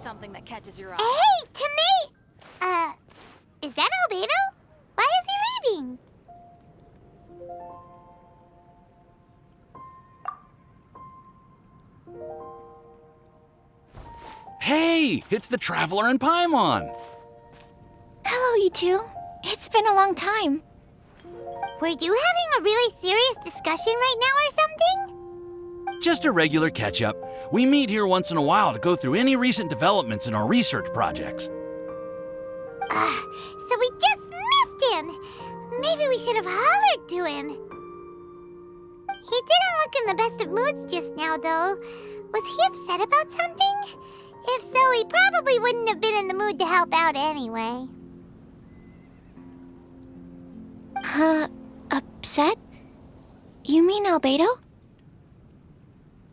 something that catches your eye. Hey, Tomate! Is that Albedo? Why is he leaving? Hey, it's the Traveler and Paimon. Hello, you two. It's been a long time. Were you having a really serious discussion right now or something? Just a regular catch-up. We meet here once in a while to go through any recent developments in our research projects. So we just missed him. Maybe we should have hollered to him. He didn't look in the best of moods just now, though. Was he upset about something? If so, he probably wouldn't have been in the mood to help out anyway. Upset? You mean Albedo?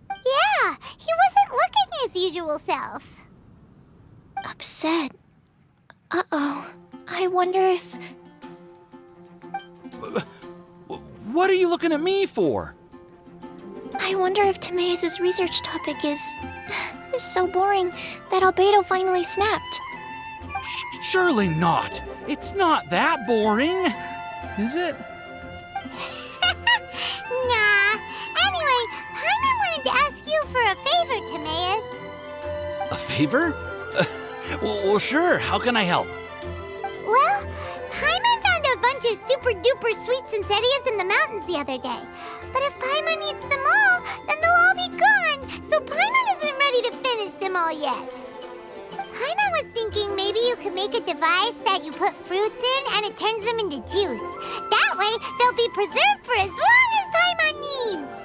Yeah, he wasn't looking his usual self. Upset? Uh-oh. I wonder if... What are you looking at me for? I wonder if Timaeus' research topic is so boring that Albedo finally snapped. Surely not. It's not that boring, is it? Nah. Anyway, Paimon wanted to ask you for a favor, Timaeus. A favor? Well, sure. How can I help? Well, Paimon found a bunch of super-duper sweet Sincerias in the mountains the other day. But if Paimon eats them all, then they'll all be gone, so Paimon isn't ready to finish them all yet. Paimon was thinking maybe you could make a device that you put fruits in and it turns them into juice. That way, they'll be preserved for as long as Paimon needs.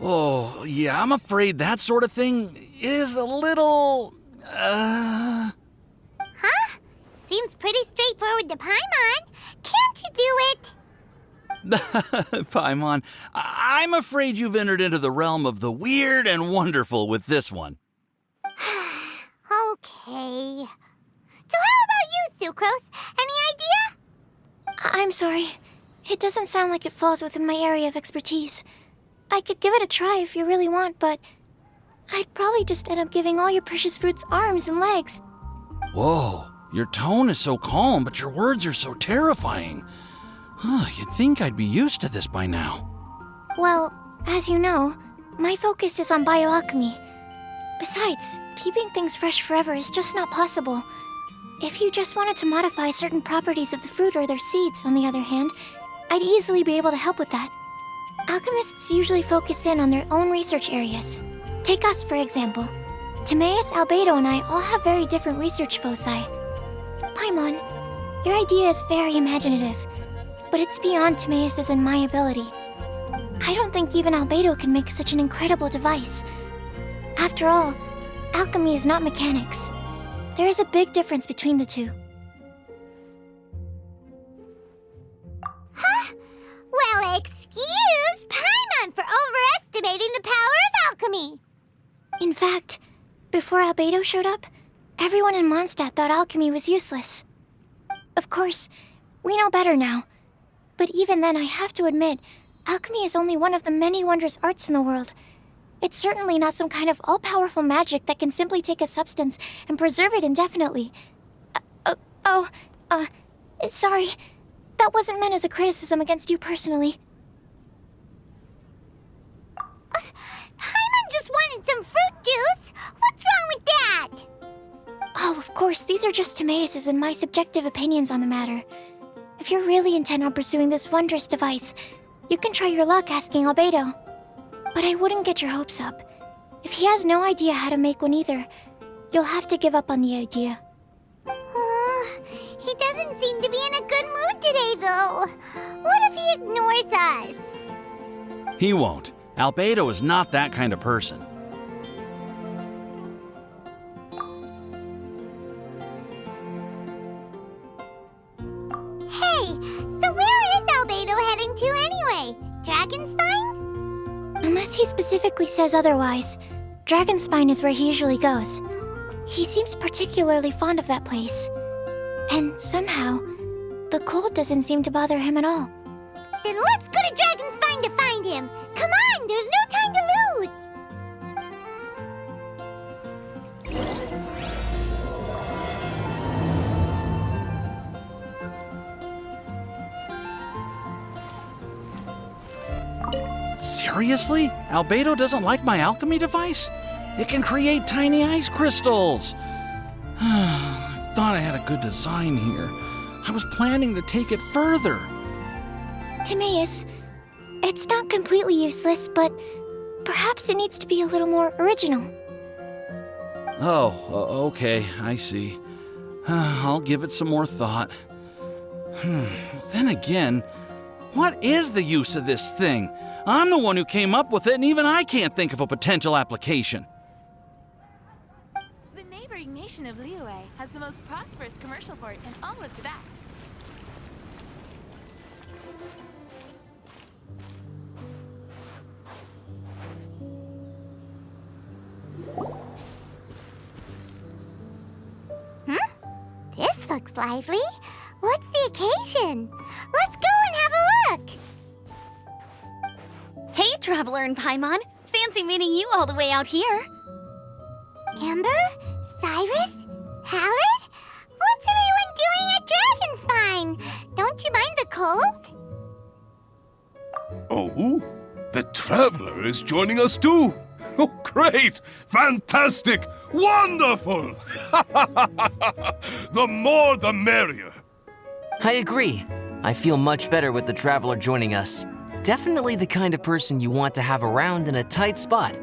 Oh, yeah, I'm afraid that sort of thing is a little... Huh? Seems pretty straightforward to Paimon. Can't you do it? Paimon, I'm afraid you've entered into the realm of the weird and wonderful with this one. Okay. So how about you, Sucrose? Any idea? I'm sorry. It doesn't sound like it falls within my area of expertise. I could give it a try if you really want, but I'd probably just end up giving all your precious fruits arms and legs. Whoa, your tone is so calm, but your words are so terrifying. You'd think I'd be used to this by now. Well, as you know, my focus is on bioalchemy. Besides, keeping things fresh forever is just not possible. If you just wanted to modify certain properties of the fruit or their seeds, on the other hand, I'd easily be able to help with that. Alchemists usually focus in on their own research areas. Take us, for example. Timaeus, Albedo, and I all have very different research foci. Paimon, your idea is very imaginative, but it's beyond Timaeus' and my ability. I don't think even Albedo can make such an incredible device. After all, alchemy is not mechanics. There is a big difference between the two. Huh? Well, excuse Paimon for overestimating the power of alchemy. In fact, before Albedo showed up, everyone in Mondstadt thought alchemy was useless. Of course, we know better now. But even then, I have to admit, alchemy is only one of the many wondrous arts in the world. It's certainly not some kind of all-powerful magic that can simply take a substance and preserve it indefinitely. Sorry. That wasn't meant as a criticism against you personally. Paimon just wanted some fruit juice. What's wrong with that? Oh, of course, these are just Timaeus' and my subjective opinions on the matter. If you're really intent on pursuing this wondrous device, you can try your luck asking Albedo. But I wouldn't get your hopes up. If he has no idea how to make one either, you'll have to give up on the idea. He doesn't seem to be in a good mood today, though. What if he ignores us? He won't. Albedo is not that kind of person. Hey, so where is Albedo heading to anyway? Dragonspine? Unless he specifically says otherwise, Dragonspine is where he usually goes. He seems particularly fond of that place. And somehow, the cold doesn't seem to bother him at all. Then let's go to Dragonspine to find him. Come on, there's no time to lose. Seriously? Albedo doesn't like my alchemy device? It can create tiny ice crystals. I thought I had a good design here. I was planning to take it further. Timaeus, it's not completely useless, but perhaps it needs to be a little more original. Oh, okay, I see. I'll give it some more thought. Then again, what is the use of this thing? I'm the one who came up with it, and even I can't think of a potential application. The neighboring nation of Liyue has the most prosperous commercial port in all of Tibet. This looks lively. What's the occasion? Let's go and have a look. Hey, Traveler and Paimon. Fancy meeting you all the way out here. Amber? Cyrus? Halid? What's everyone doing at Dragonspine? Don't you mind the cold? Oh? The Traveler is joining us too! Oh, great! Fantastic! Wonderful! The more the merrier! I agree. I feel much better with the Traveler joining us. Definitely the kind of person you want to have around in a tight spot.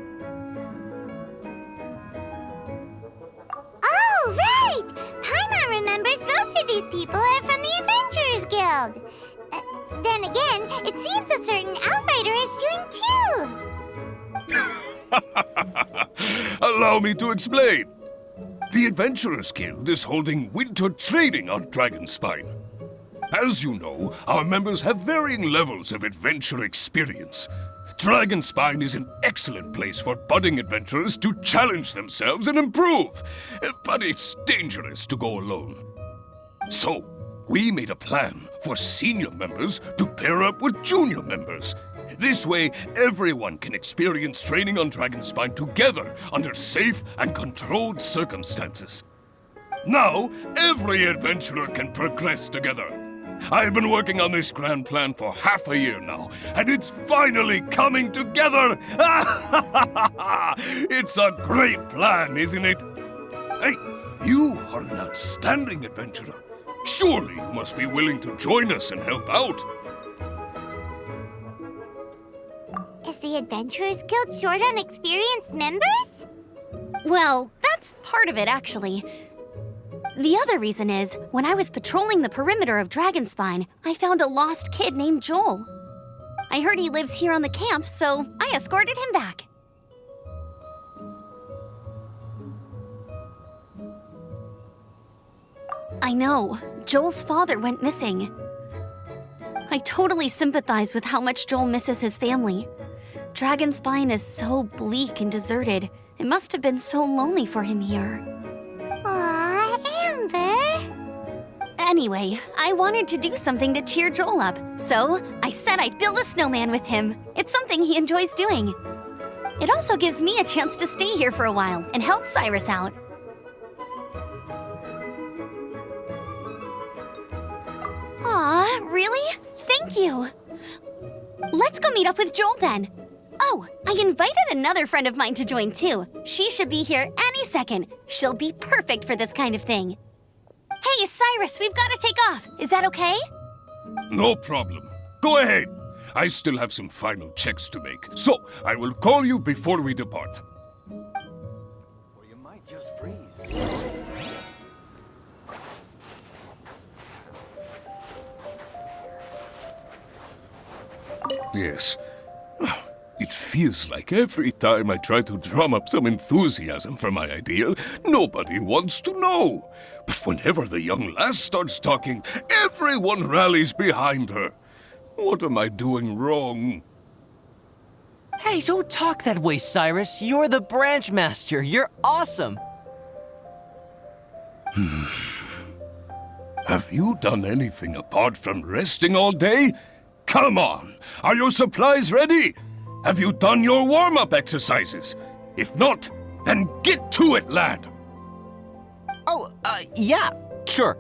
Oh, right! Paimon remembers most of these people are from the Adventurers Guild. Then again, it seems a certain outrider is doing too. Allow me to explain. The Adventurers Guild is holding winter training on Dragonspine. As you know, our members have varying levels of adventure experience. Dragonspine is an excellent place for budding adventurers to challenge themselves and improve, but it's dangerous to go alone. So, we made a plan for senior members to pair up with junior members. This way, everyone can experience training on Dragonspine together under safe and controlled circumstances. Now, every adventurer can progress together. I've been working on this grand plan for half a year now, and it's finally coming together! It's a great plan, isn't it? Hey, you are an outstanding adventurer. Surely you must be willing to join us and help out. Is the Adventurers Guild short on experienced members? Well, that's part of it, actually. The other reason is, when I was patrolling the perimeter of Dragonspine, I found a lost kid named Joel. I heard he lives here on the camp, so I escorted him back. I know, Joel's father went missing. I totally sympathize with how much Joel misses his family. Dragonspine is so bleak and deserted. It must have been so lonely for him here. Aw, Amber. Anyway, I wanted to do something to cheer Joel up, so I said I'd build a snowman with him. It's something he enjoys doing. It also gives me a chance to stay here for a while and help Cyrus out. Aw, really? Thank you. Let's go meet up with Joel then. Oh, I invited another friend of mine to join too. She should be here any second. She'll be perfect for this kind of thing. Hey, Cyrus, we've got to take off. Is that okay? No problem. Go ahead. I still have some final checks to make, so I will call you before we depart. Or you might just freeze. Yes. It feels like every time I try to drum up some enthusiasm for my idea, nobody wants to know. But whenever the young lass starts talking, everyone rallies behind her. What am I doing wrong? Hey, don't talk that way, Cyrus. You're the branch master. You're awesome. Have you done anything apart from resting all day? Come on! Are your supplies ready? Have you done your warm-up exercises? If not, then get to it, lad! Oh, yeah, sure.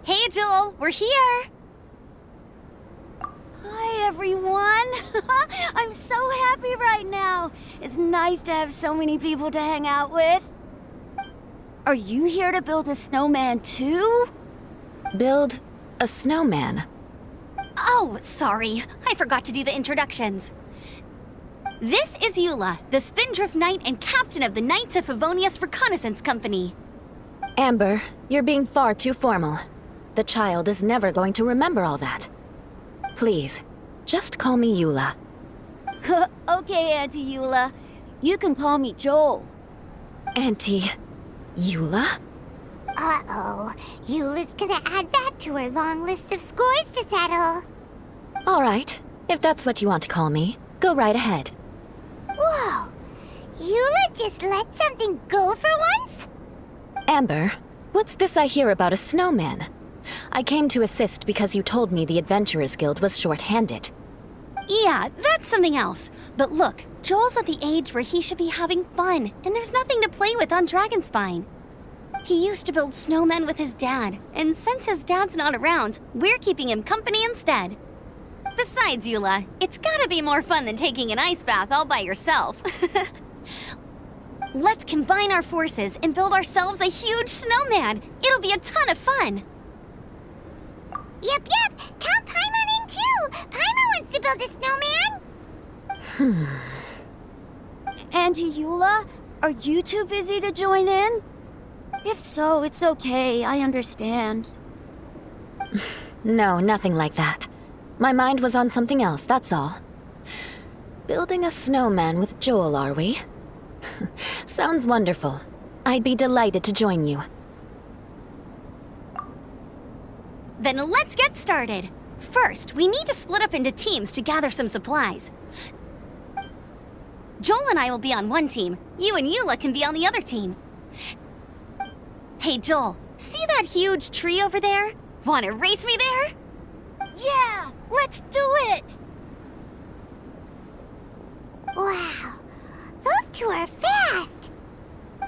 Hey, Joel, we're here! Hi, everyone! I'm so happy right now! It's nice to have so many people to hang out with. Are you here to build a snowman too? Build a snowman? Oh, sorry. I forgot to do the introductions. This is Eula, the Spindrift Knight and captain of the Knights of Favonius Reconnaissance Company. Amber, you're being far too formal. The child is never going to remember all that. Please, just call me Eula. Okay, Auntie Eula. You can call me Joel. Auntie Eula? Uh-oh. Eula's gonna add that to her long list of scores to settle. All right, if that's what you want to call me, go right ahead. Whoa! Eula just let something go for once? Amber, what's this I hear about a snowman? I came to assist because you told me the Adventurers Guild was short-handed. Yeah, that's something else. But look, Joel's at the age where he should be having fun, and there's nothing to play with on Dragonspine. He used to build snowmen with his dad, and since his dad's not around, we're keeping him company instead. Besides, Eula, it's gotta be more fun than taking an ice bath all by yourself. Let's combine our forces and build ourselves a huge snowman. It'll be a ton of fun. Yep. Count Paimon in too! Paimon wants to build a snowman! Auntie Eula, are you too busy to join in? If so, it's okay. I understand. No, nothing like that. My mind was on something else, that's all. Building a snowman with Joel, are we? Sounds wonderful. I'd be delighted to join you. Then let's get started. First, we need to split up into teams to gather some supplies. Joel and I will be on one team. You and Eula can be on the other team. Hey, Joel, see that huge tree over there? Want to race me there? Yeah, let's do it! Wow, those two are fast!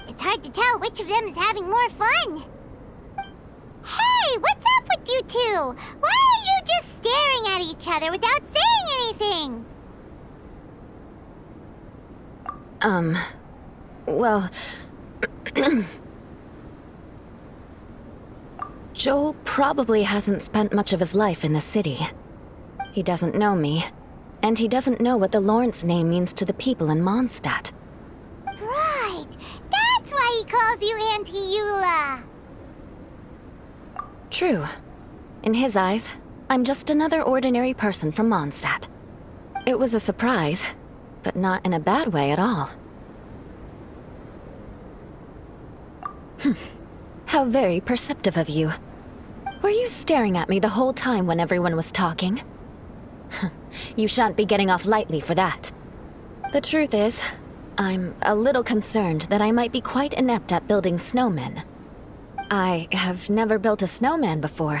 It's hard to tell which of them is having more fun. Hey, what's up with you two? Why are you just staring at each other without saying anything? Well... Joel probably hasn't spent much of his life in the city. He doesn't know me, and he doesn't know what the Lawrence name means to the people in Mondstadt. Right, that's why he calls you Auntie Eula. True. In his eyes, I'm just another ordinary person from Mondstadt. It was a surprise, but not in a bad way at all. How very perceptive of you. Were you staring at me the whole time when everyone was talking? You shan't be getting off lightly for that. The truth is, I'm a little concerned that I might be quite inept at building snowmen. I have never built a snowman before.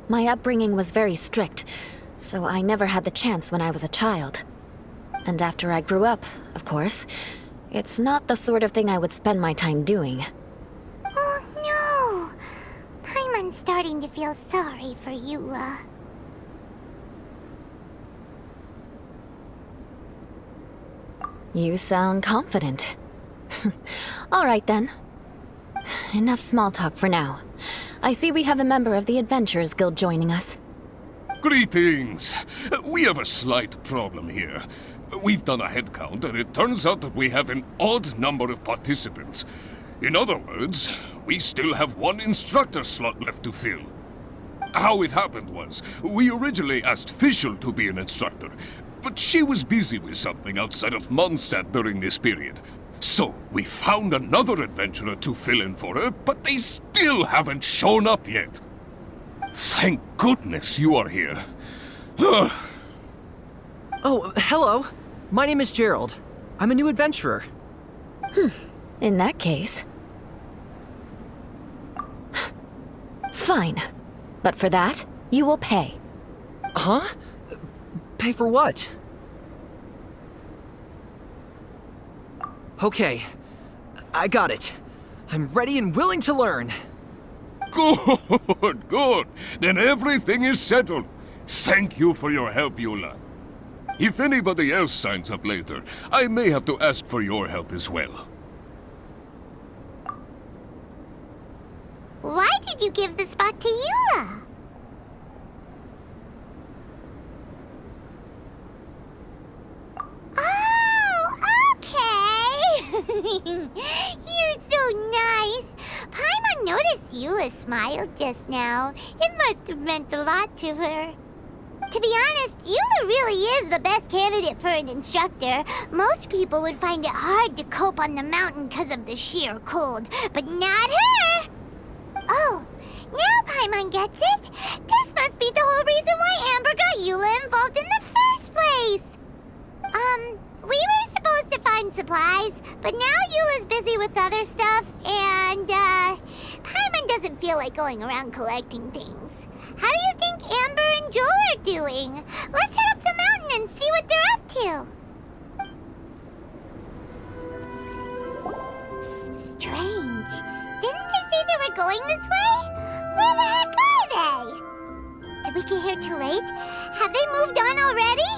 My upbringing was very strict, so I never had the chance when I was a child. And after I grew up, of course, it's not the sort of thing I would spend my time doing. Oh no! Paimon's starting to feel sorry for Eula. You sound confident. All right then. Enough small talk for now. I see we have a member of the Adventurers Guild joining us. Greetings. We have a slight problem here. We've done a head count, and it turns out that we have an odd number of participants. In other words, we still have one instructor slot left to fill. How it happened was, we originally asked Fischl to be an instructor, but she was busy with something outside of Mondstadt during this period. So, we found another adventurer to fill in for her, but they still haven't shown up yet. Thank goodness you are here. Oh, hello. My name is Gerald. I'm a new adventurer. In that case... Fine. But for that, you will pay. Huh? Pay for what? Okay. I got it. I'm ready and willing to learn. Good! Good, good. Then everything is settled. Thank you for your help, Eula. If anybody else signs up later, I may have to ask for your help as well. Why did you give the spot to Eula? Oh, okay. You're so nice. Paimon noticed Eula smiled just now. It must have meant a lot to her. To be honest, Eula really is the best candidate for an instructor. Most people would find it hard to cope on the mountain because of the sheer cold, but not her! Oh, now Paimon gets it. This must be the whole reason why Amber got Eula involved in the first place. We were supposed to find supplies, but now Eula's busy with other stuff, and, Paimon doesn't feel like going around collecting things. How do you think Amber and Joel are doing? Let's head up the mountain and see what they're up to. Strange. Didn't they say they were going this way? Where the heck are they? Did we get here too late? Have they moved on already?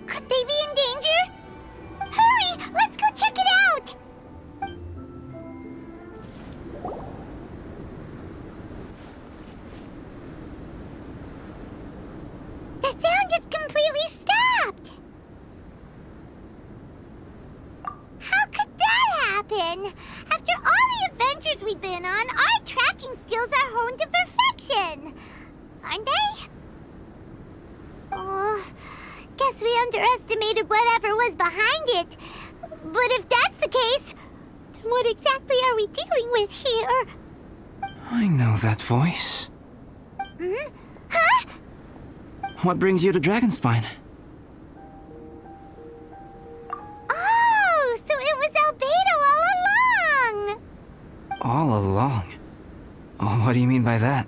Could they be in danger? Hurry! Let's go check it out! The sound is completely stopped! How could that happen? After all the adventures we've been on, our tracking skills are honed to perfection! Aren't they? Oh, guess we underestimated whatever was behind it. But if that's the case, then what exactly are we dealing with here? I know that voice. Hmm? Huh? What brings you to Dragonspine? Oh, so it was Albedo all along! All along? Oh, what do you mean by that?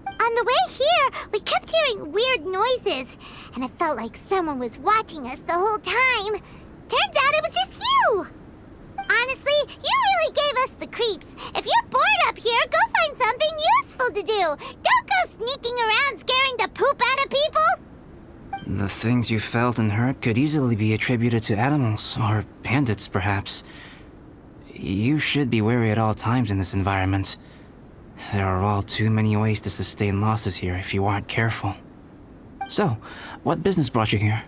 On the way here, we kept hearing weird noises, and it felt like someone was watching us the whole time. Turns out it was just you! Honestly, you really gave us the creeps. If you're bored up here, go find something useful to do. Don't go sneaking around scaring the poop out of people! The things you felt and heard could easily be attributed to animals, or bandits, perhaps. You should be wary at all times in this environment. There are all too many ways to sustain losses here if you aren't careful. So, what business brought you here?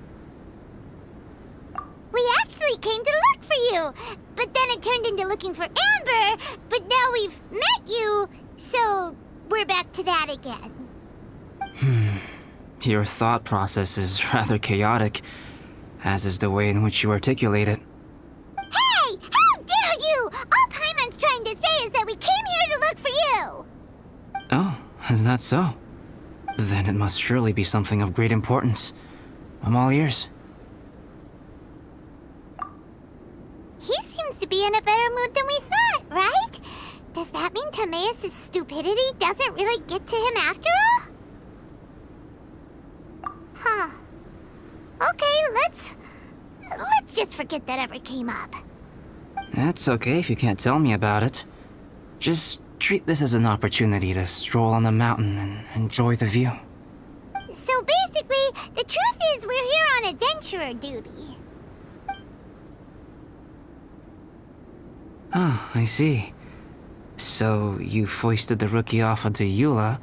We actually came to look for you, but then it turned into looking for Amber, but now we've met you, so we're back to that again. Your thought process is rather chaotic, as is the way in which you articulate it. Hey! How dare you! All Paimon's trying to say is that we came here to look for you! Oh, is that so? Then it must surely be something of great importance. I'm all ears. He seems to be in a better mood than we thought, right? Does that mean Timaeus' stupidity doesn't really get to him after all? Huh. Okay, let's just forget that ever came up. That's okay if you can't tell me about it. Just treat this as an opportunity to stroll on the mountain and enjoy the view. So basically, the truth is we're here on adventurer duty. Oh, I see. So you foisted the rookie off onto Eula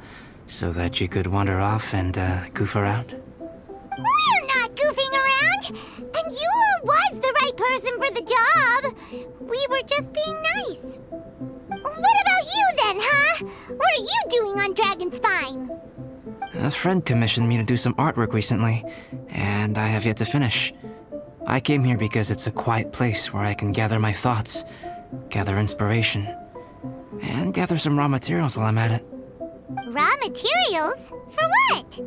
so that you could wander off and goof around? We're not goofing around! And Eula was the right person for the job! We were just being nice. What about you then, huh? What are you doing on Dragonspine? A friend commissioned me to do some artwork recently, and I have yet to finish. I came here because it's a quiet place where I can gather my thoughts, gather inspiration, and gather some raw materials while I'm at it. Raw materials? For what?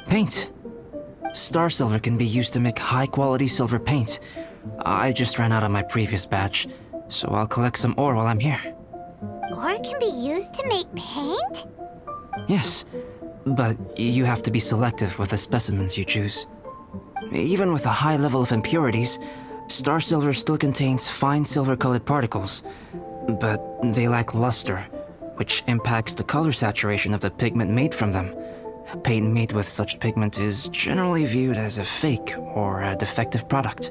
Paint. Star silver can be used to make high-quality silver paint. I just ran out of my previous batch, so I'll collect some ore while I'm here. Ore can be used to make paint? Yes, but you have to be selective with the specimens you choose. Even with a high level of impurities, star silver still contains fine silver-colored particles, but they lack luster, which impacts the color saturation of the pigment made from them. Paint made with such pigment is generally viewed as a fake or a defective product.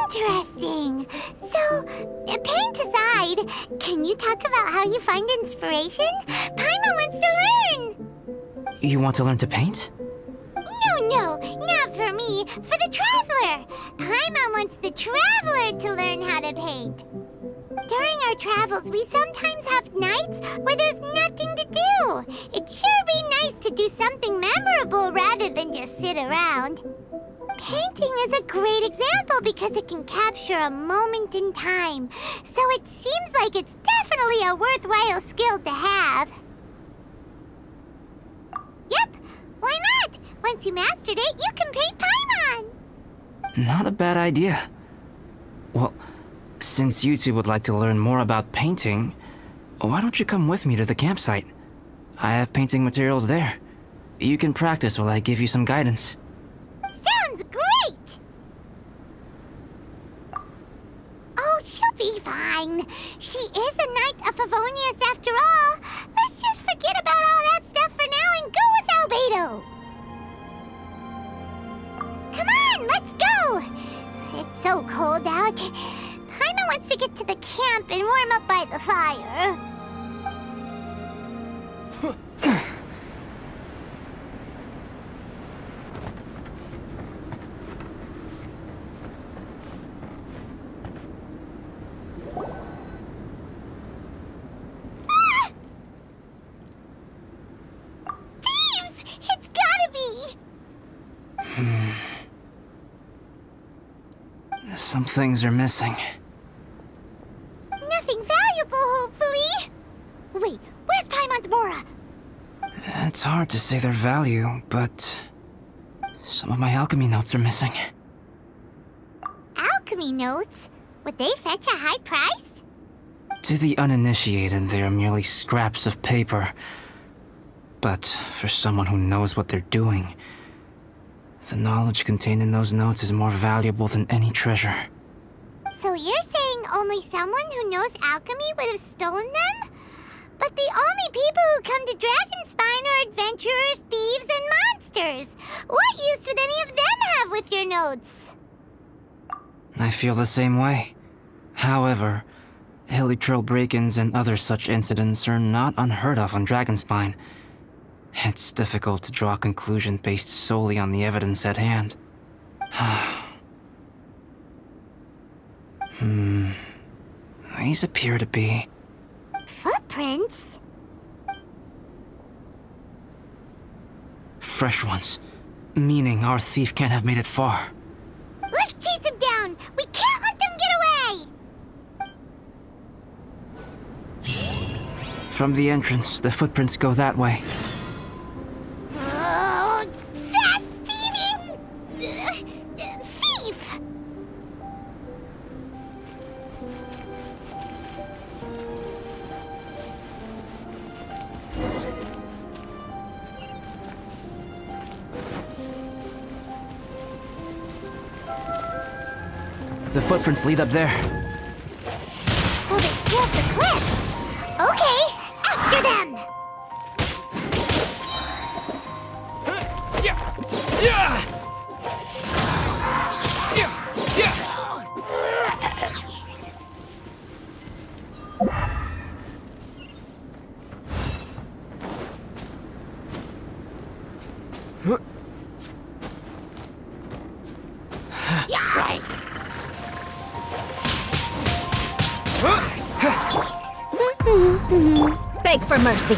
Interesting. So, paint aside, can you talk about how you find inspiration? Paimon wants to learn. You want to learn to paint? No, not for me. For the traveler. Paimon wants the traveler to learn how to paint. During our travels, we sometimes have nights where there's nothing to do. It'd sure be nice to do something memorable rather than just sit around. Painting is a great example because it can capture a moment in time. So it seems like it's definitely a worthwhile skill to have. Yep, why not? Once you mastered it, you can paint Paimon. Not a bad idea. Well, since you two would like to learn more about painting, why don't you come with me to the campsite? I have painting materials there. You can practice while I give you some guidance. Sounds great! Oh, she'll be fine. She is a Knight of Favonius after all. Let's just forget about all that stuff for now and go with Albedo. Come on, let's go! It's so cold out. Paimon wants to get to the camp and warm up by the fire. Thieves! It's gotta be! Some things are missing. Nothing valuable, hopefully. Wait, where's Paimon's Mora? It's hard to say their value, but some of my alchemy notes are missing. Alchemy notes? Would they fetch a high price? To the uninitiated, they are merely scraps of paper. But for someone who knows what they're doing, the knowledge contained in those notes is more valuable than any treasure. So you're saying only someone who knows alchemy would have stolen them? But the only people who come to Dragonspine are adventurers, thieves, and monsters. What use would any of them have with your notes? I feel the same way. However, hilly trail break-ins and other such incidents are not unheard of on Dragonspine. It's difficult to draw a conclusion based solely on the evidence at hand. These appear to be... Footprints? fresh ones. Meaning our thief can't have made it far. Let's chase him down! We can't let them get away! From the entrance, the footprints go that way. Oh, that thieving... thief! The footprints lead up there. So they scaled the cliff! Okay, after them! Beg for mercy.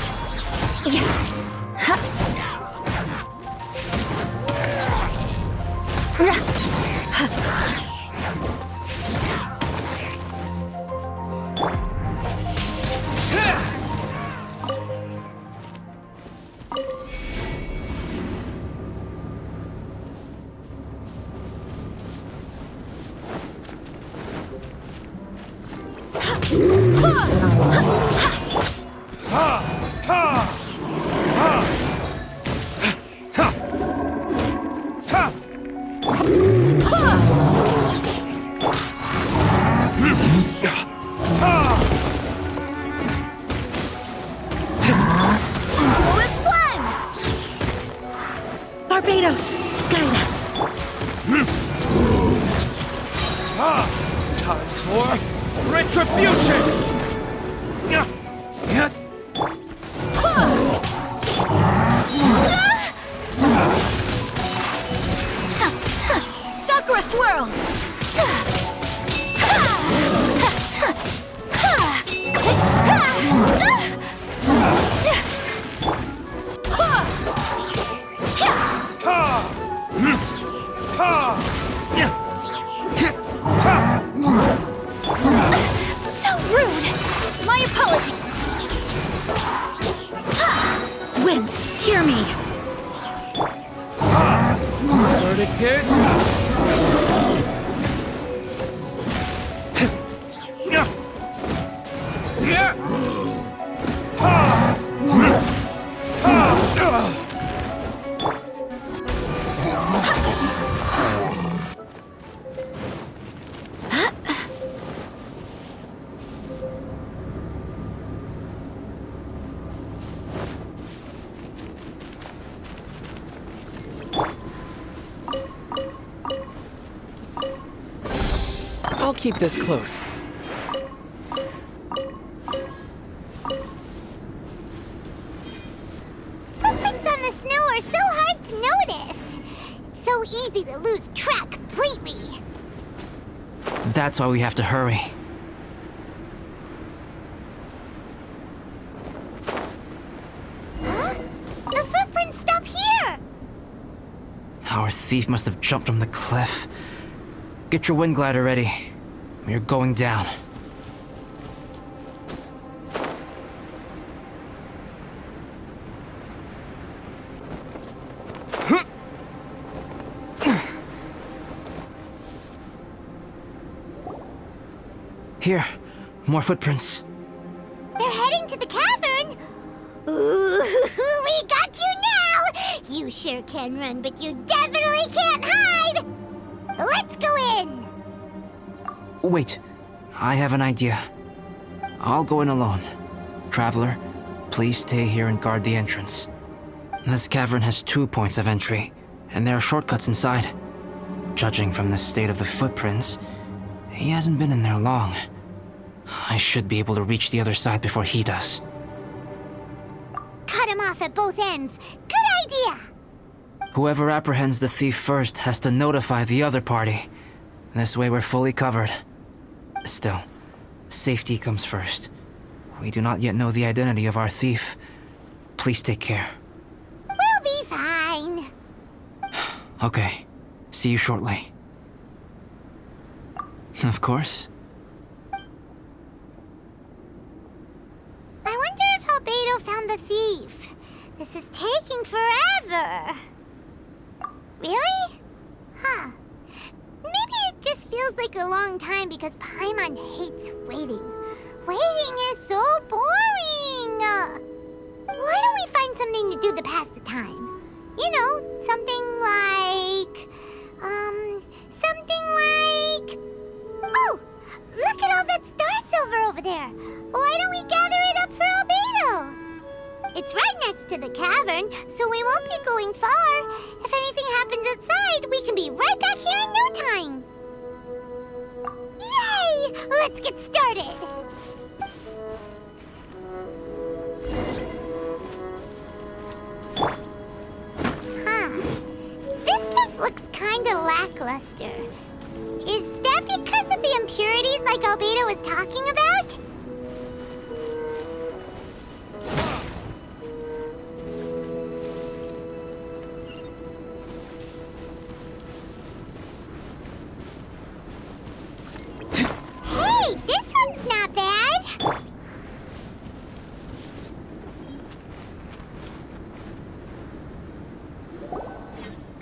Time for retribution! Sakura Swirl! So rude! My apologies! Wind, hear me! Verdict is... I'll keep this close. Footprints on the snow are so hard to notice. It's so easy to lose track completely. That's why we have to hurry. Huh? The footprints stop here! Our thief must have jumped from the cliff. Get your wind glider ready. We're going down. Here, more footprints. They're heading to the cavern! Ooh, we got you now! You sure can run, but you definitely can't hide! Let's go in! Wait, I have an idea. I'll go in alone. Traveler, please stay here and guard the entrance. This cavern has 2 points of entry, and there are shortcuts inside. Judging from the state of the footprints, he hasn't been in there long. I should be able to reach the other side before he does. Cut him off at both ends. Good idea! Whoever apprehends the thief first has to notify the other party. This way we're fully covered. Still, safety comes first. We do not yet know the identity of our thief. Please take care. We'll be fine. Okay, see you shortly. Of course. I wonder if Albedo found the thief. This is taking forever. Really? Huh. Maybe it just feels like a long time because Paimon hates waiting. Waiting is so boring! Why don't we find something to do to pass the time? You know, something like... Oh! Look at all that star silver over there! Why don't we gather it up for Albedo? It's right next to the cavern, so we won't be going far. If anything happens outside, we can be right back here in no time. Yay! Let's get started! Huh. This stuff looks kinda lackluster. Is that because of the impurities like Albedo was talking about? Hey, this one's not bad!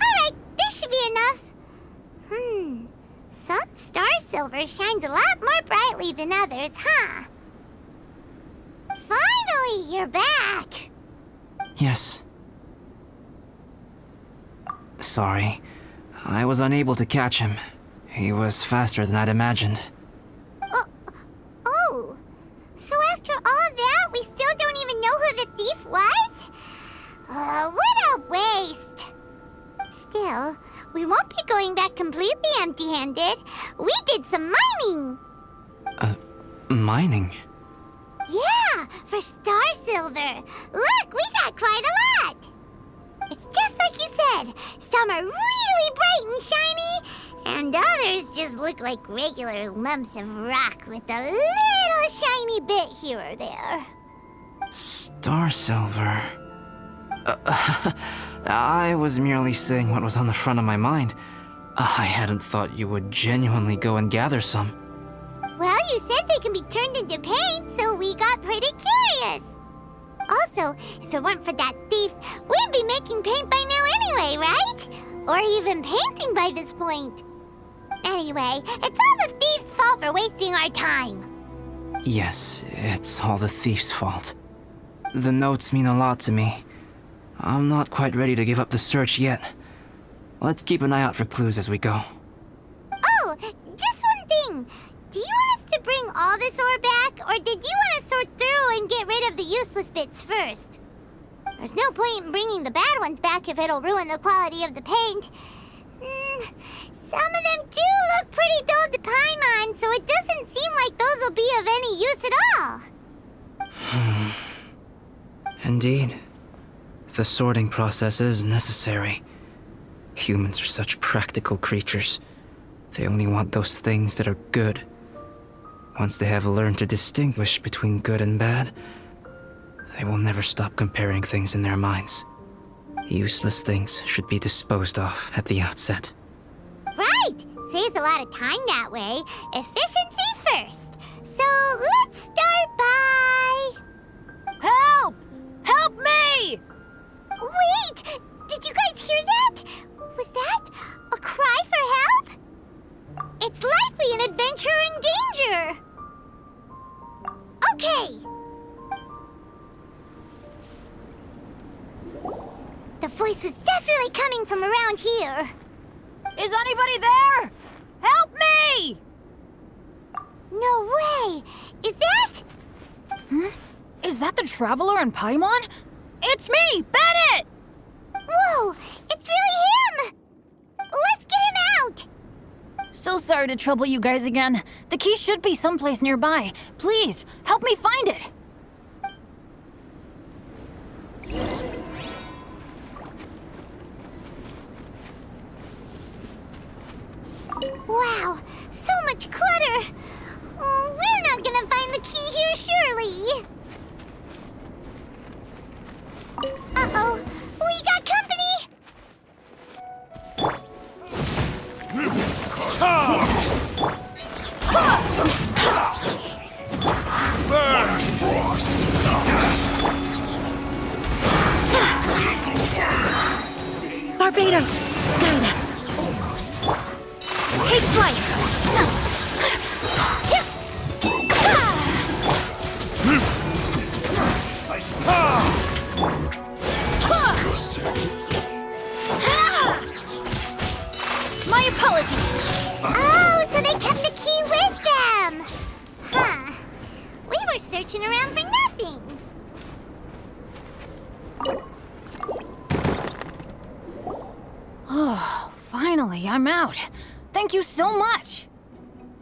Alright, this should be enough. Some star silver shines a lot more brightly than others, huh? Finally, you're back! Yes. Sorry. I was unable to catch him. He was faster than I'd imagined. Oh, so after all that, we still don't even know who the thief was? What a waste! Still, We won't be going back completely empty-handed. We did some mining. Mining? Yeah, for star silver. Look, we got quite a lot. It's just like you said. Some are really bright and shiny, and others just look like regular lumps of rock with a little shiny bit here or there. Star silver. I was merely saying what was on the front of my mind. I hadn't thought you would genuinely go and gather some. Well, you said they can be turned into paint, so we got pretty curious. Also, if it weren't for that thief, we'd be making paint by now anyway, right? Or even painting by this point. Anyway, it's all the thief's fault for wasting our time. Yes, it's all the thief's fault. The notes mean a lot to me. I'm not quite ready to give up the search yet. Let's keep an eye out for clues as we go. Oh, just one thing. Do you want us to bring all this ore back, or did you want to sort through and get rid of the useless bits first? There's no point in bringing the bad ones back if it'll ruin the quality of the paint. Some of them do look pretty dull to Paimon, so it doesn't seem like those will be of any use at all. Indeed. The sorting process is necessary. Humans are such practical creatures. They only want those things that are good. Once they have learned to distinguish between good and bad, they will never stop comparing things in their minds. Useless things should be disposed of at the outset. Right! Saves a lot of time that way. Efficiency first. So let's start by... Help! Help me! Wait! Did you guys hear that? Was that a cry for help? It's likely an adventurer in danger. Okay. The voice was definitely coming from around here. Is anybody there? Help me! No way! Is that... Is that the Traveler in Paimon? It's me, Bennett! Whoa! It's really him! Let's get him out! So sorry to trouble you guys again. The key should be someplace nearby. Please, help me find it. Wow, so much clutter! Oh, we're not gonna find the key here, surely! Uh-oh, we got company! Barbados, guide us. Take flight. My apologies. Oh, so they kept the key with them! Huh. We were searching around for nothing. Oh, finally, I'm out. Thank you so much.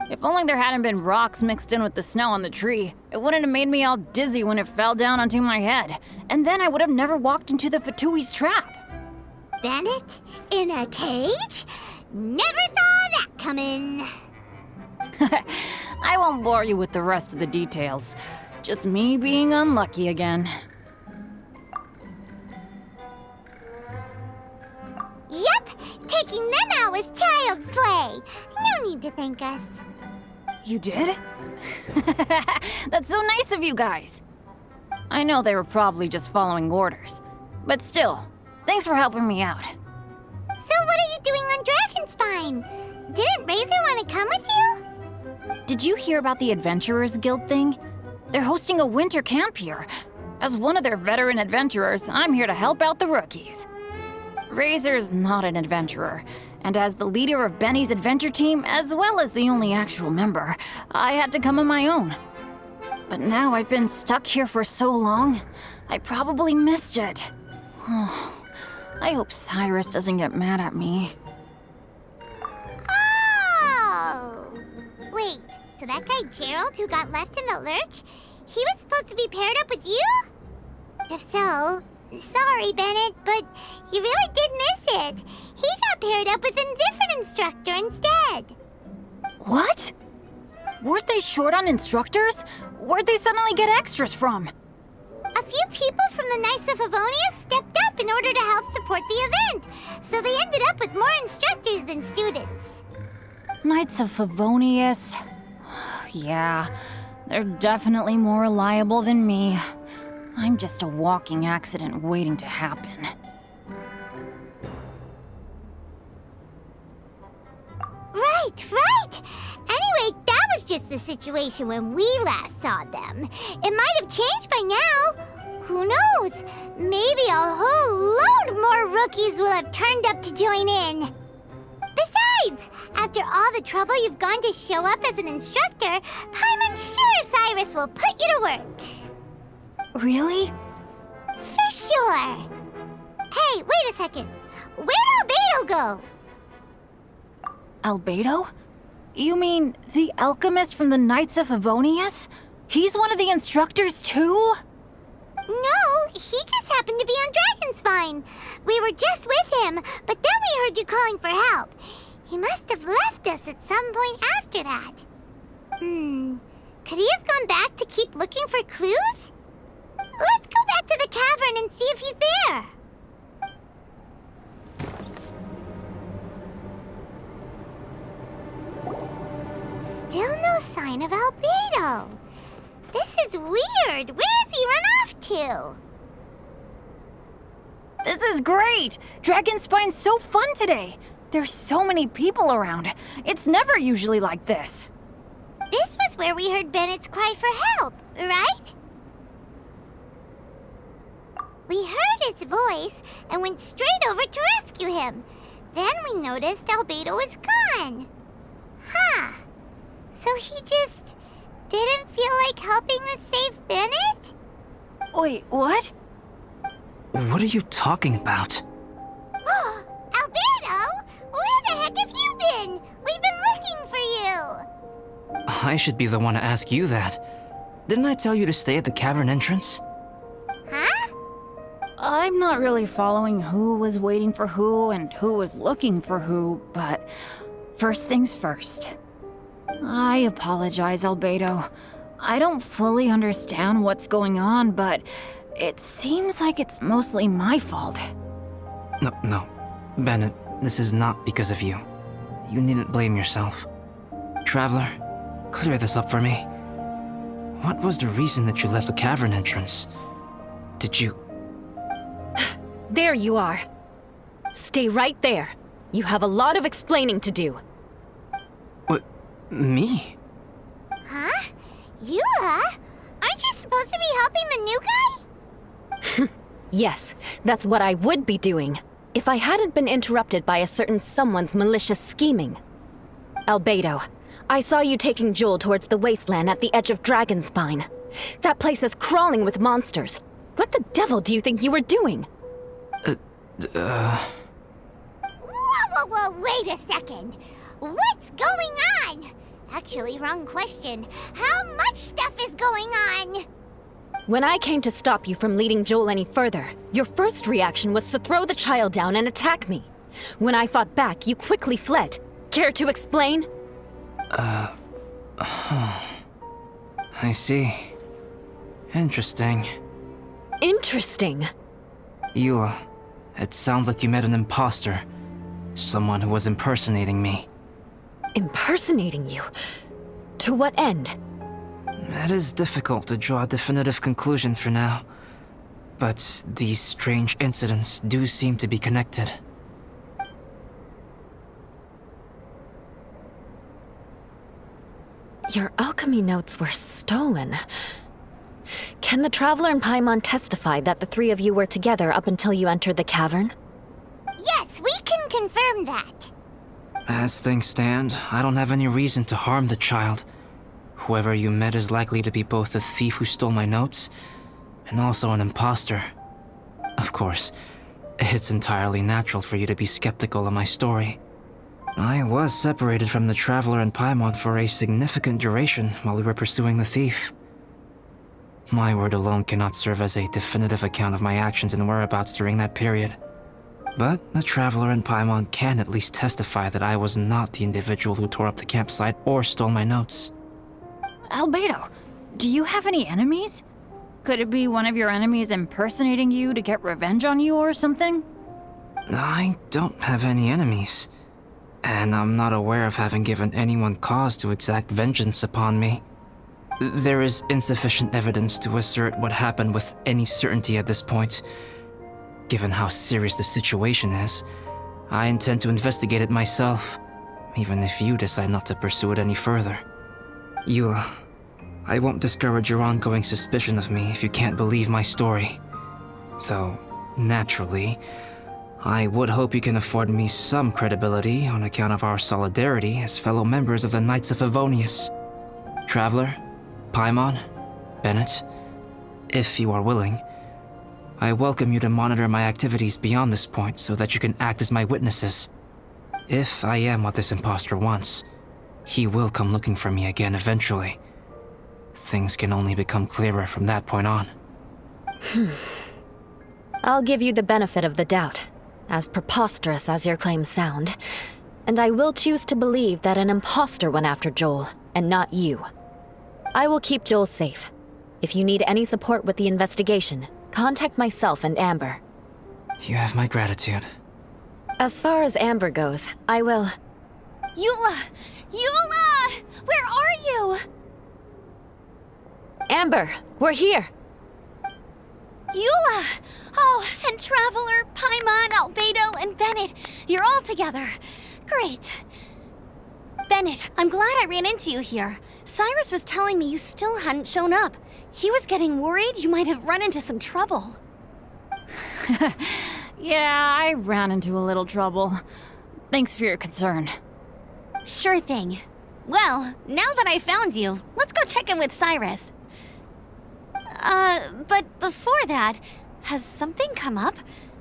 If only there hadn't been rocks mixed in with the snow on the tree, it wouldn't have made me all dizzy when it fell down onto my head. And then I would have never walked into the Fatui's trap. Bandit? In a cage? Never saw that coming. I won't bore you with the rest of the details. Just me being unlucky again. Yep, taking them out was child's play. No need to thank us. You did? That's so nice of you guys. I know they were probably just following orders. But still, thanks for helping me out. So what are you doing on Dragonspine? Didn't Razor want to come with you? Did you hear about the Adventurers Guild thing? They're hosting a winter camp here. As one of their veteran adventurers, I'm here to help out the rookies. Razor's not an adventurer, and as the leader of Benny's adventure team, as well as the only actual member, I had to come on my own. But now I've been stuck here for so long, I probably missed it. Oh, I hope Cyrus doesn't get mad at me. Wait, so that guy Gerald who got left in the lurch, he was supposed to be paired up with you? If so, sorry, Bennett, but you really did miss it. He got paired up with a different instructor instead. What? Weren't they short on instructors? Where'd they suddenly get extras from? A few people from the Knights of Favonius stepped up in order to help support the event, so they ended up with more instructors than students. Knights of Favonius. Yeah, they're definitely more reliable than me. I'm just a walking accident waiting to happen. Right. Anyway, that was just the situation when we last saw them. It might have changed by now. Who knows? Maybe a whole load more rookies will have turned up to join in. Besides, after all the trouble you've gone to show up as an instructor, Paimon's sure Cyrus will put you to work. Really? For sure. Hey, wait a second. Where'd Albedo go? Albedo? You mean the alchemist from the Knights of Favonius? He's one of the instructors too? No, he just happened to be on Dragonspine. We were just with him, but then we heard you calling for help. He must have left us at some point after that. Could he have gone back to keep looking for clues? Let's go back to the cavern and see if he's there. Still no sign of Albedo. This is weird. Where has he run off to? This is great! Dragonspine's so fun today! There's so many people around. It's never usually like this. This was where we heard Bennett's cry for help, right? We heard his voice and went straight over to rescue him. Then we noticed Albedo was gone. Huh. So he just didn't feel like helping us save Bennett? Wait, what? What are you talking about? Albedo! Where the heck have you been? We've been looking for you! I should be the one to ask you that. Didn't I tell you to stay at the cavern entrance? Huh? I'm not really following who was waiting for who and who was looking for who, but first things first. I apologize, Albedo. I don't fully understand what's going on, but it seems like it's mostly my fault. No. Bennett, this is not because of you. You needn't blame yourself. Traveler, clear this up for me. What was the reason that you left the cavern entrance? Did you... There you are. Stay right there. You have a lot of explaining to do. What? Me? Huh? You, huh? Aren't you supposed to be helping the new guy? Yes, that's what I would be doing, if I hadn't been interrupted by a certain someone's malicious scheming. Albedo, I saw you taking Joel towards the wasteland at the edge of Dragonspine. That place is crawling with monsters. What the devil do you think you were doing? Whoa, wait a second. What's going on? Actually, wrong question. How much stuff is going on? When I came to stop you from leading Joel any further, your first reaction was to throw the child down and attack me. When I fought back, you quickly fled. Care to explain? I see. Interesting. Interesting. Eula, it sounds like you met an imposter. Someone who was impersonating me. Impersonating you? To what end? It is difficult to draw a definitive conclusion for now. But these strange incidents do seem to be connected. Your alchemy notes were stolen. Can the Traveler and Paimon testify that the three of you were together up until you entered the cavern? Yes, we can confirm that. As things stand, I don't have any reason to harm the child. Whoever you met is likely to be both the thief who stole my notes, and also an imposter. Of course, it's entirely natural for you to be skeptical of my story. I was separated from the Traveler and Paimon for a significant duration while we were pursuing the thief. My word alone cannot serve as a definitive account of my actions and whereabouts during that period. But the Traveler and Paimon can at least testify that I was not the individual who tore up the campsite or stole my notes. Albedo, do you have any enemies? Could it be one of your enemies impersonating you to get revenge on you or something? I don't have any enemies, and I'm not aware of having given anyone cause to exact vengeance upon me. There is insufficient evidence to assert what happened with any certainty at this point. Given how serious the situation is, I intend to investigate it myself, even if you decide not to pursue it any further. Eula, I won't discourage your ongoing suspicion of me if you can't believe my story. Though, naturally, I would hope you can afford me some credibility on account of our solidarity as fellow members of the Knights of Favonius. Traveler, Paimon, Bennett, if you are willing, I welcome you to monitor my activities beyond this point so that you can act as my witnesses. If I am what this imposter wants, he will come looking for me again eventually. Things can only become clearer from that point on. I'll give you the benefit of the doubt, as preposterous as your claims sound. And I will choose to believe that an imposter went after Joel, and not you. I will keep Joel safe. If you need any support with the investigation, contact myself and Amber. You have my gratitude. As far as Amber goes, I will... Eula! Eula! Where are you? Amber, we're here! Eula! Oh, and Traveler, Paimon, Albedo, and Bennett. You're all together. Great. Bennett, I'm glad I ran into you here. Cyrus was telling me you still hadn't shown up. He was getting worried you might have run into some trouble. Yeah, I ran into a little trouble. Thanks for your concern. Sure thing. Well, now that I found you, let's go check in with Cyrus. But before that, has something come up?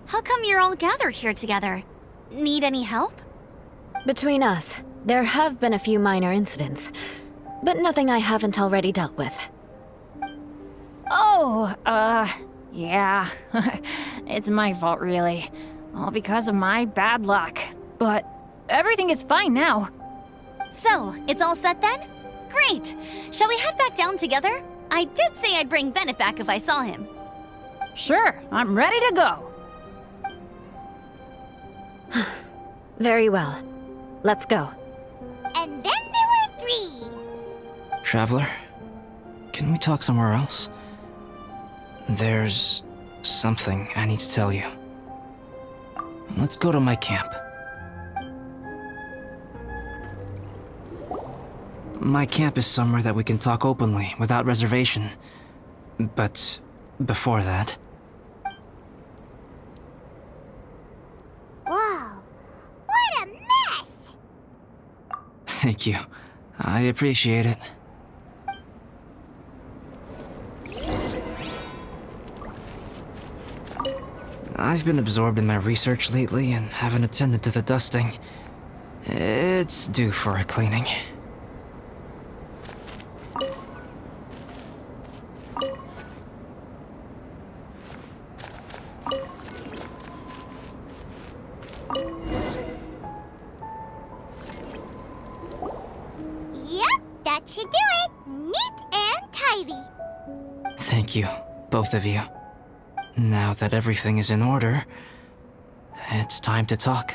How come you're all gathered here together? Need any help? Between us, there have been a few minor incidents, but nothing I haven't already dealt with. Oh, yeah. It's my fault, really. All because of my bad luck. But everything is fine now. So, it's all set then? Great! Shall we head back down together? I did say I'd bring Bennett back if I saw him. Sure, I'm ready to go. Very well. Let's go. And then there were 3. Traveler, can we talk somewhere else? There's something I need to tell you. Let's go to my camp. My camp is somewhere that we can talk openly, without reservation. But before that... Whoa, what a mess! Thank you. I appreciate it. I've been absorbed in my research lately and haven't attended to the dusting. It's due for a cleaning. Yep, that should do it. Neat and tidy. Thank you, both of you. Now that everything is in order, it's time to talk.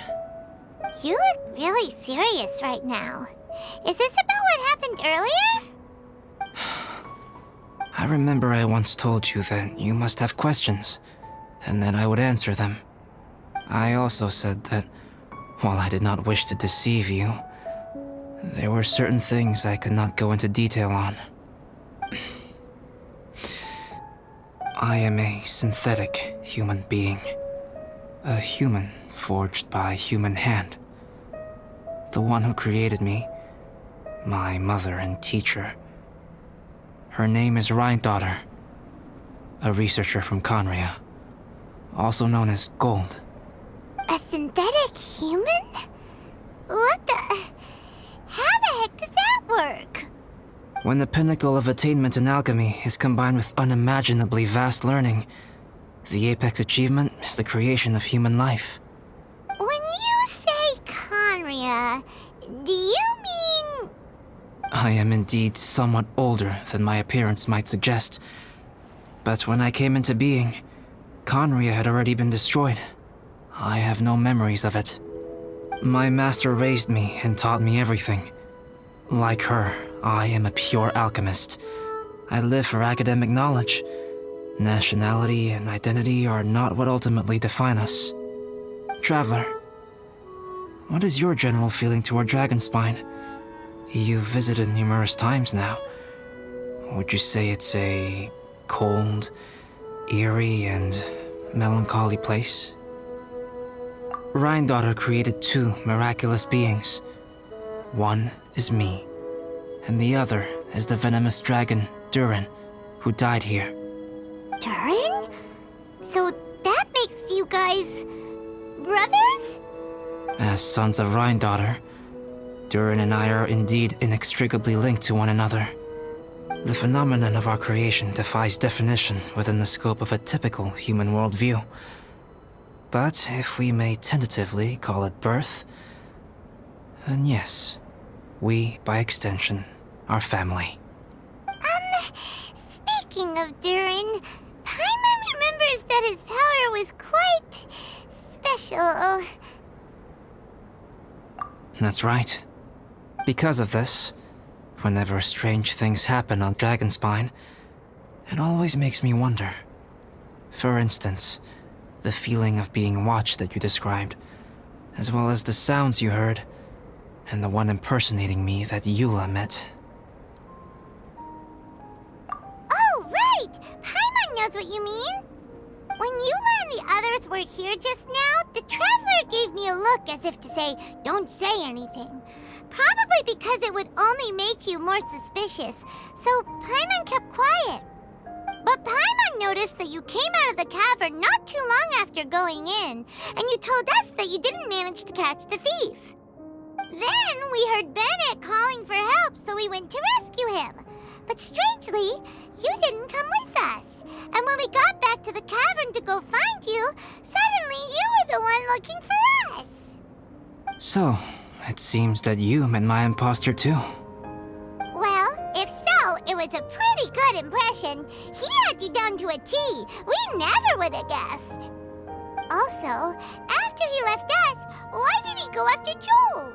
You look really serious right now. Is this about what happened earlier? I remember I once told you that you must have questions, and that I would answer them. I also said that, while I did not wish to deceive you, there were certain things I could not go into detail on. I am a synthetic human being. A human forged by human hand. The one who created me, my mother and teacher. Her name is Rhine-daughter, a researcher from Conria, also known as Gold. A synthetic human? What the... How the heck does that work? When the pinnacle of attainment in alchemy is combined with unimaginably vast learning, the apex achievement is the creation of human life. When you say Conria, do you mean... I am indeed somewhat older than my appearance might suggest. But when I came into being, Conria had already been destroyed. I have no memories of it. My master raised me and taught me everything. Like her, I am a pure alchemist. I live for academic knowledge. Nationality and identity are not what ultimately define us. Traveler, what is your general feeling toward Dragonspine? You've visited numerous times now. Would you say it's a cold, eerie, and melancholy place? Rhine-daughter created two miraculous beings. One is me, and the other is the venomous dragon, Durin, who died here. Durin? So that makes you guys... brothers? As sons of Rhine-daughter, Durin and I are indeed inextricably linked to one another. The phenomenon of our creation defies definition within the scope of a typical human worldview. But if we may tentatively call it birth, then yes, we, by extension, are family. Speaking of Durin, Paimon remembers that his power was quite... special. That's right. Because of this, whenever strange things happen on Dragonspine, it always makes me wonder. For instance, the feeling of being watched that you described, as well as the sounds you heard, and the one impersonating me that Eula met. Oh, right! Paimon knows what you mean! When Eula and the others were here just now, the Traveler gave me a look as if to say, don't say anything. Probably because it would only make you more suspicious, so Paimon kept quiet. But Paimon noticed that you came out of the cavern not too long after going in, and you told us that you didn't manage to catch the thief. Then we heard Bennett calling for help, so we went to rescue him. But strangely, you didn't come with us. And when we got back to the cavern to go find you, suddenly you were the one looking for us. So, it seems that you met my imposter too. Well, if so, it was a pretty good impression. He had you down to a T. We never would have guessed. Also, after he left us, why did he go after Joel?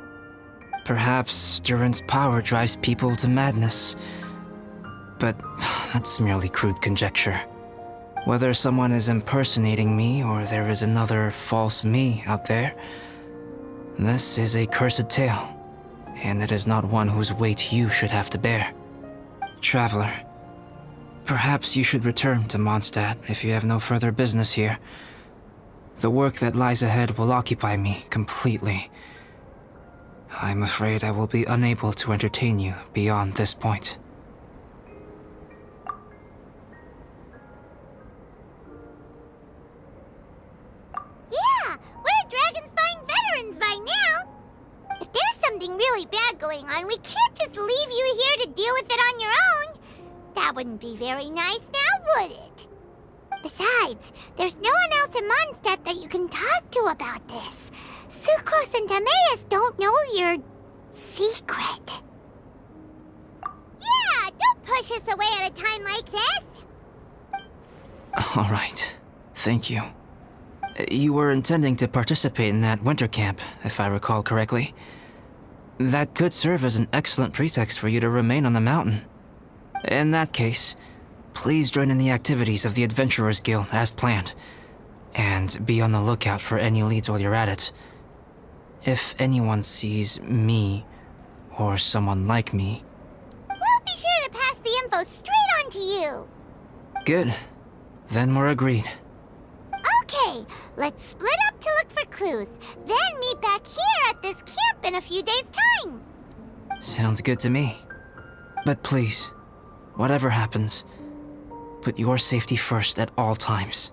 Perhaps Durin's power drives people to madness. But that's merely crude conjecture. Whether someone is impersonating me or there is another false me out there, this is a cursed tale, and it is not one whose weight you should have to bear. Traveler, perhaps you should return to Mondstadt if you have no further business here. The work that lies ahead will occupy me completely. I'm afraid I will be unable to entertain you beyond this point. Yeah, we're Dragonspine veterans by now. If there's something really bad going on, we can't just leave you here to deal with it on your own. That wouldn't be very nice now, would it? Besides, there's no one else in Mondstadt that you can talk to about this. Sucrose and Timaeus don't know your secret. Yeah, don't push us away at a time like this. All right. Thank you. You were intending to participate in that winter camp, if I recall correctly. That could serve as an excellent pretext for you to remain on the mountain. In that case, please join in the activities of the Adventurers Guild as planned, and be on the lookout for any leads while you're at it. If anyone sees me, or someone like me... We'll be sure to pass the info straight on to you. Good. Then we're agreed. Okay, let's split up to look for clues, then meet back here at this camp in a few days' time. Sounds good to me. But please, whatever happens, put your safety first at all times.